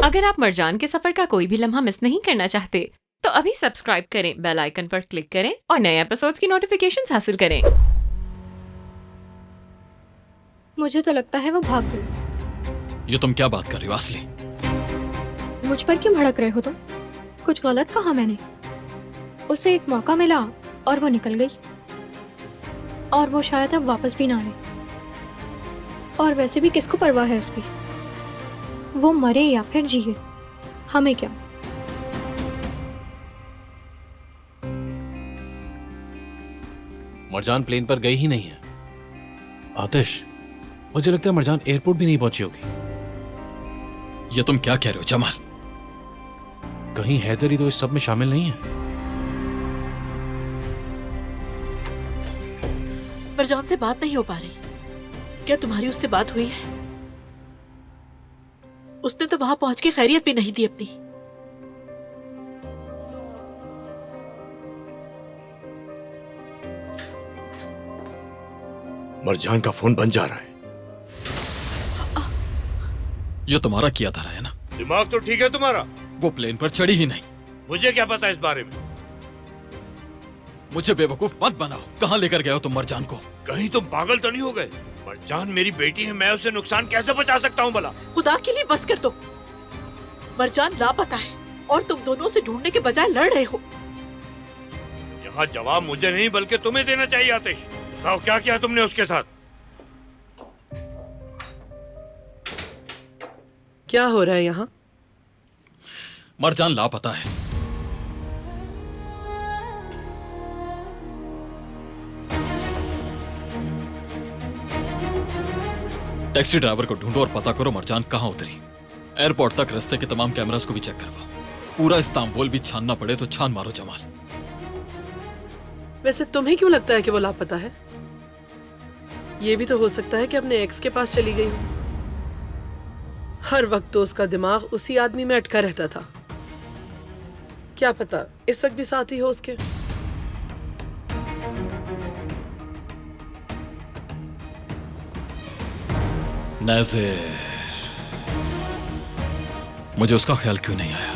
अगर आप मरजान के सफर का कोई भी लम्हा मिस नहीं करना चाहते तो अभी सब्सक्राइब करें, बेल आइकन पर क्लिक करें और नए एपिसोड्स की नोटिफिकेशंस हासिल करें। मुझे तो लगता है वो भाग गई। ये तुम क्या बात कर रही हो असली? मुझ पर क्यों भड़क रहे हो तुम? कुछ गलत कहा मैंने? उसे एक मौका मिला और वो निकल गई, और वो शायद अब वापस भी ना आए। और वैसे भी किसको परवाह है उसकी? वो मरे या फिर जिए, हमें क्या। मरजान प्लेन पर गई ही नहीं है। आतिश, मुझे लगता है मरजान एयरपोर्ट भी नहीं पहुंची होगी। ये तुम क्या कह रहे हो जमाल? कहीं हैदर ही तो इस सब में शामिल नहीं है? मरजान से बात नहीं हो पा रही। क्या तुम्हारी उससे बात हुई है? उसने तो वहां पहुंच के खैरियत भी नहीं दी अपनी। मरजान का फोन बंद जा रहा है। ये तुम्हारा किया धरा है ना? दिमाग तो ठीक है तुम्हारा? वो प्लेन पर चढ़ी ही नहीं। मुझे क्या पता इस बारे में? मुझे बेवकूफ मत बनाओ। कहाँ लेकर गए हो तुम मरजान को? कहीं तुम पागल तो नहीं हो गए? मरजान मेरी बेटी है, मैं उसे नुकसान कैसे पहुंचा सकता हूँ भला? खुदा के लिए बस कर दो। मरजान लापता है और तुम दोनों उसे ढूंढने के बजाय लड़ रहे हो। यहाँ जवाब मुझे नहीं बल्कि तुम्हें देना चाहिए। आतिश, बताओ क्या किया तुमने उसके साथ? क्या हो रहा है यहाँ? मरजान लापता है। टैक्सी ड्राइवर को ढूंढो और पता करो मरजान कहाँ उतरी। एयरपोर्ट तक रास्ते के तमाम कैमरास को भी चेक करवाओ। पूरा इस्तांबुल भी छानना पड़े तो छान मारो जमाल। वैसे तुम्हें क्यों लगता है कि वो लापता है? ये भी तो हो सकता है कि अपने एक्स के पास चली गई हो। हर वक्त तो उसका दिमाग उसी आदमी में अटका रहता था। क्या पता इस वक्त भी साथी हो उसके। नाज़िर, मुझे उसका ख्याल क्यों नहीं आया?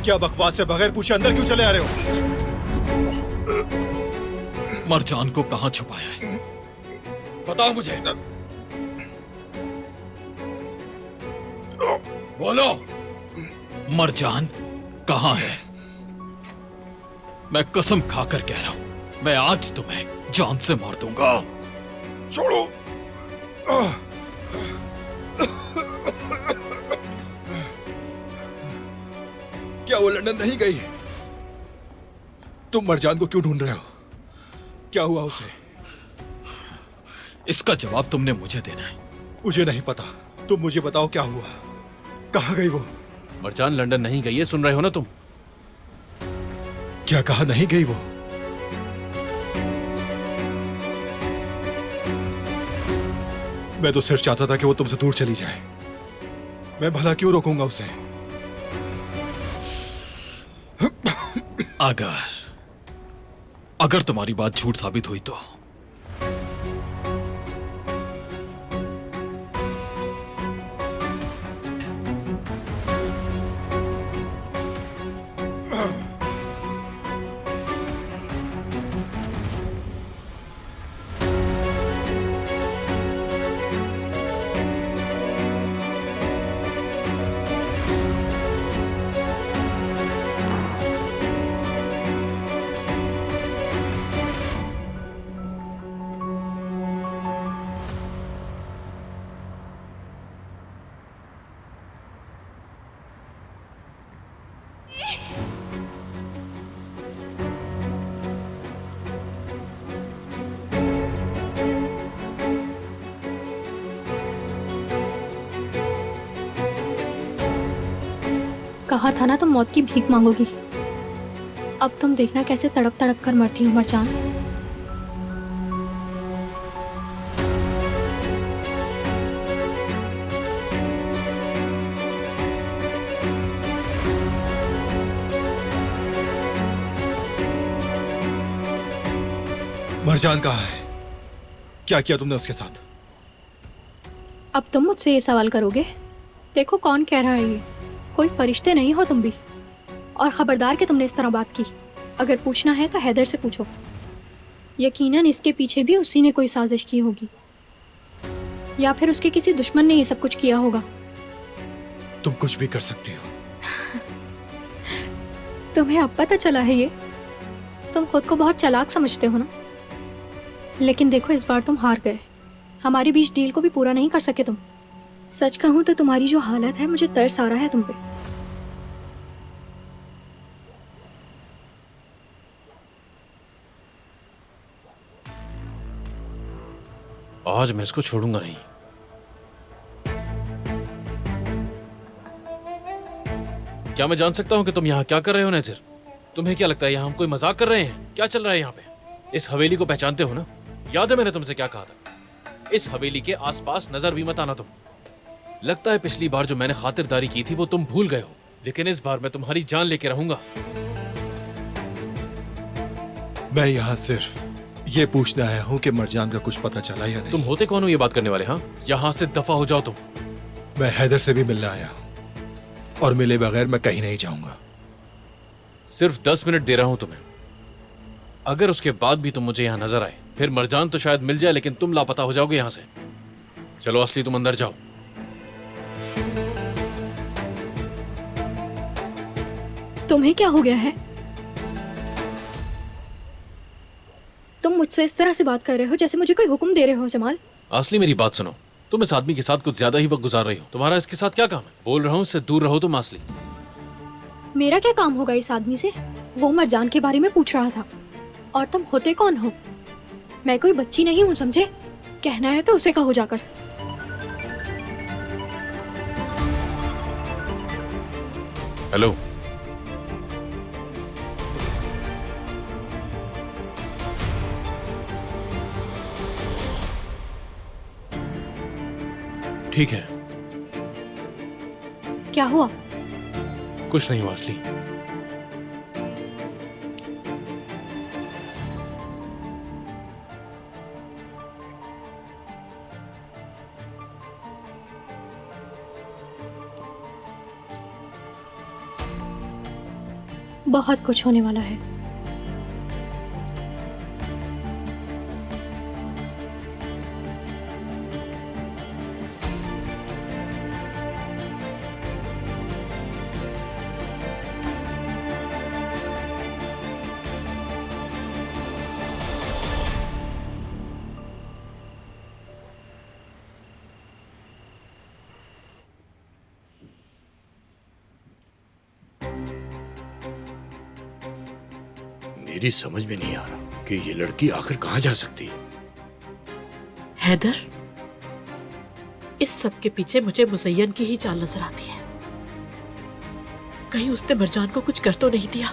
क्या बकवास है? बगैर पूछे अंदर क्यों चले आ रहे हो? मरजान को कहां छुपाया है? बताओ मुझे। बोलो, मरजान कहां है? मैं कसम खाकर कह रहा हूं, मैं आज तुम्हें जान से मार दूंगा। छोड़ो। क्या वो लंदन नहीं गई? तुम मरजान को क्यों ढूंढ रहे हो? क्या हुआ उसे? इसका जवाब तुमने मुझे देना है। मुझे नहीं पता, तुम मुझे बताओ क्या हुआ? कहाँ गई वो? मरजान लंदन नहीं गई है, सुन रहे हो ना तुम? क्या कहा नहीं गई वो? मैं तो सिर्फ चाहता था कि वो तुमसे दूर चली जाए। मैं भला क्यों रोकूंगा उसे? अगर तुम्हारी बात झूठ साबित हुई तो कहा था ना तुम मौत की भीख मांगोगी। अब तुम देखना कैसे तड़प तड़प कर मरती हो मरजान। मरजान कहाँ है? क्या किया तुमने उसके साथ? अब तुम मुझसे ये सवाल करोगे? देखो कौन कह रहा है ये, कोई फरिश्ते नहीं हो तुम भी। और खबरदार कि तुमने इस तरह बात की। अगर पूछना है तो हैदर से पूछो, यकीनन इसके पीछे भी उसी ने कोई साजिश की होगी, या फिर उसके किसी दुश्मन ने ये सब कुछ किया होगा। तुम कुछ भी कर सकती हो। तुम्हें अब पता चला है ये? तुम खुद को बहुत चालाक समझते हो ना? लेकिन देखो इस बार तुम हार गए। हमारे बीच डील को भी पूरा नहीं कर सके तुम। सच कहूं तो तुम्हारी जो हालत है, मुझे तरस आ रहा है तुम पे। आज मैं इसको छोड़ूंगा नहीं। क्या मैं जान सकता हूं कि तुम यहाँ क्या कर रहे हो नज़ीर? तुम्हें क्या लगता है यहाँ हम कोई मजाक कर रहे हैं? क्या चल रहा है यहाँ पे? इस हवेली को पहचानते हो ना? याद है मैंने तुमसे क्या कहा था? इस हवेली के आसपास नजर भी मत आना तुम। लगता है पिछली बार जो मैंने खातिरदारी की थी वो तुम भूल गए हो, लेकिन इस बार मैं तुम्हारी जान लेके रहूंगा। मैं यहाँ सिर्फ ये पूछने आया हूँ कि मरजान का कुछ पता चला या नहीं। तुम होते कौन हो ये बात करने वाले? हाँ, यहाँ से दफा हो जाओ तुम। मैं हैदर से भी मिलने आया हूँ और मिले बगैर मैं कहीं नहीं जाऊंगा। सिर्फ 10 मिनट दे रहा हूं तुम्हें। अगर उसके बाद भी तुम मुझे यहाँ नजर आए, फिर मरजान तो शायद मिल जाए, लेकिन तुम लापता हो जाओगे यहाँ से। चलो असली, तुम अंदर जाओ। तुम्हें क्या हो गया है? तुम मुझसे इस तरह से बात कर रहे हो जैसे मुझे कोई हुक्म दे रहे हो जमाल। असली मेरी बात सुनो, तुम इस आदमी के साथ कुछ ज्यादा ही वक्त गुजार रही हो। तुम्हारा इसके साथ क्या काम है? बोल रहा हूँ, इससे दूर रहो तुम असली। मेरा क्या काम होगा इस आदमी से? वो मरजान के बारे में पूछ रहा था। और तुम होते कौन हो? मैं कोई बच्ची नहीं हूँ, समझे? कहना है तो उसे कहो जाकर। हेलो, ठीक है। क्या हुआ? कुछ नहीं हुआ असली। बहुत कुछ होने वाला है। मेरी समझ में नहीं आ रहा कि ये लड़की आखिर कहां जा सकती है। हैदर, इस सब के पीछे मुझे मुज़य्यन की ही चाल नजर आती है। कहीं उसने मरजान को कुछ कर तो नहीं दिया?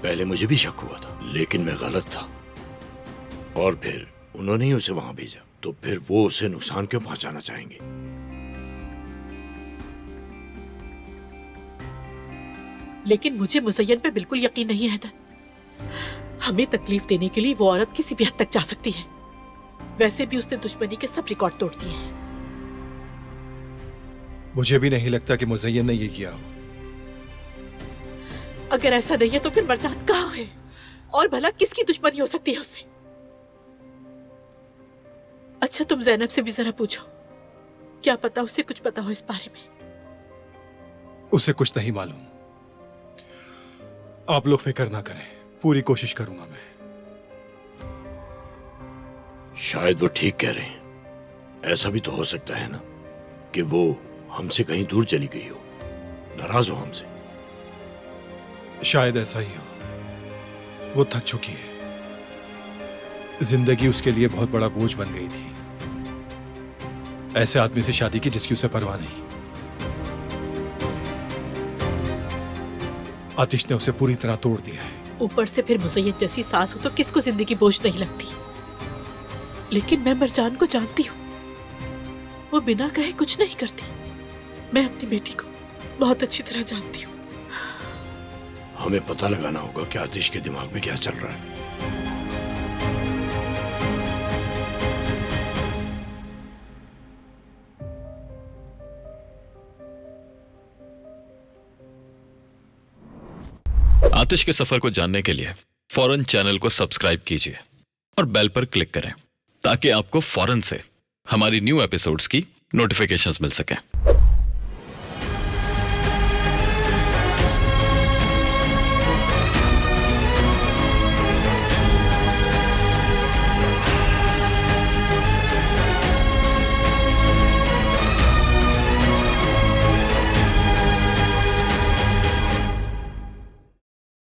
पहले मुझे भी शक हुआ था, लेकिन मैं गलत था। और फिर उन्होंने ही उसे वहां भेजा, तो फिर वो उसे नुकसान क्यों पहुंचाना चाहेंगे? लेकिन मुझे मुज़य्यन पे बिल्कुल यकीन नहीं है हैदर। हमें तकलीफ देने के लिए वो औरत किसी भी हद तक जा सकती है। वैसे भी उसने दुश्मनी के सब रिकॉर्ड तोड़ दिए हैं। मुझे भी नहीं लगता कि मुज़य्यन ने ये किया हो। अगर ऐसा नहीं है तो फिर मरजान कहाँ है? और भला किसकी दुश्मनी हो सकती है उससे? अच्छा, तुम ज़ैनब से भी जरा पूछो, क्या पता उसे कुछ पता हो इस बारे में। उसे कुछ नहीं मालूम। आप लोग फिक्र ना करें, पूरी कोशिश करूंगा मैं। शायद वो ठीक कह रहे हैं। ऐसा भी तो हो सकता है ना कि वो हमसे कहीं दूर चली गई हो, नाराज हो हमसे। शायद ऐसा ही हो। वो थक चुकी है। जिंदगी उसके लिए बहुत बड़ा बोझ बन गई थी। ऐसे आदमी से शादी की जिसकी उसे परवाह नहीं। आतिश ने उसे पूरी तरह तोड़ दिया है। ऊपर से फिर मुज़य्यन जैसी सास हो तो किसको जिंदगी बोझ नहीं लगती। लेकिन मैं मरजान को जानती हूँ, वो बिना कहे कुछ नहीं करती। मैं अपनी बेटी को बहुत अच्छी तरह जानती हूँ। हमें पता लगाना होगा कि आतिश के दिमाग में क्या चल रहा है। आतिश के सफर को जानने के लिए फौरन चैनल को सब्सक्राइब कीजिए और बेल पर क्लिक करें ताकि आपको फौरन से हमारी न्यू एपिसोड्स की नोटिफिकेशंस मिल सकें।